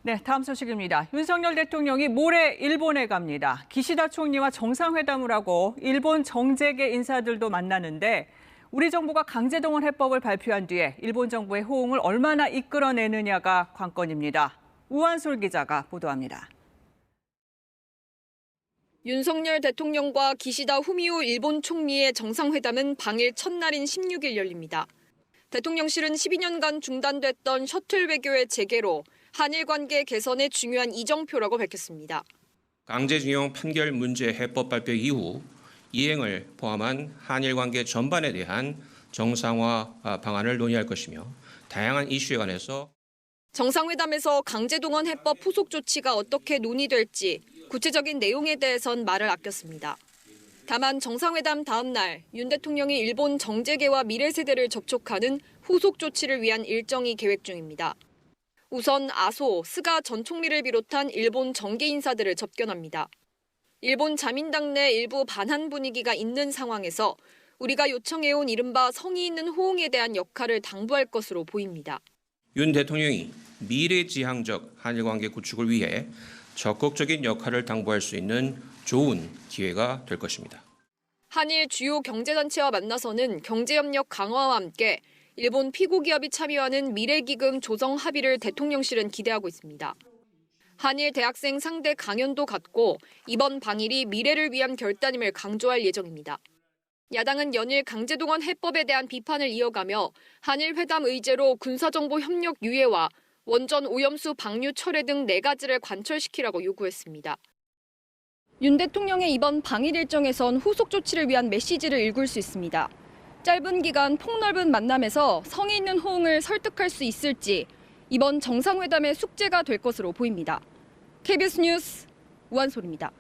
네, 다음 소식입니다. 윤석열 대통령이 모레 일본에 갑니다. 기시다 총리와 정상회담을 하고 일본 정재계 인사들도 만나는데 우리 정부가 강제동원 해법을 발표한 뒤에 일본 정부의 호응을 얼마나 이끌어내느냐가 관건입니다. 우한솔 기자가 보도합니다. 윤석열 대통령과 기시다 후미오 일본 총리의 정상회담은 방일 첫날인 16일 열립니다. 대통령실은 12년간 중단됐던 셔틀 외교의 재개로 한일 관계 개선의 중요한 이정표라고 밝혔습니다. 강제징용 판결 문제 해법 발표 이후 이행을 포함한 한일 관계 전반에 대한 정상화 방안을 논의할 것이며 다양한 이슈에 관해서 정상회담에서 강제동원 해법 후속 조치가 어떻게 논의될지 구체적인 내용에 대해선 말을 아꼈습니다. 다만 정상회담 다음 날 윤 대통령이 일본 정재계와 미래세대를 접촉하는 후속 조치를 위한 일정이 계획 중입니다. 우선 아소, 스가 전 총리를 비롯한 일본 정계 인사들을 접견합니다. 일본 자민당 내 일부 반한 분위기가 있는 상황에서 우리가 요청해온 이른바 성의 있는 호응에 대한 역할을 당부할 것으로 보입니다. 윤 대통령이 미래지향적 한일 관계 구축을 위해 적극적인 역할을 당부할 수 있는 좋은 기회가 될 것입니다. 한일 주요 경제단체와 만나서는 경제협력 강화와 함께 일본 피고기업이 참여하는 미래기금 조성 합의를 대통령실은 기대하고 있습니다. 한일 대학생 상대 강연도 갖고 이번 방일이 미래를 위한 결단임을 강조할 예정입니다. 야당은 연일 강제동원 해법에 대한 비판을 이어가며 한일 회담 의제로 군사정보 협력 유예와 원전 오염수 방류 철회 등 4가지를 관철시키라고 요구했습니다. 윤 대통령의 이번 방일 일정에선 후속 조치를 위한 메시지를 읽을 수 있습니다. 짧은 기간 폭넓은 만남에서 성의 있는 호응을 설득할 수 있을지 이번 정상회담의 숙제가 될 것으로 보입니다. KBS 뉴스 우한솔입니다.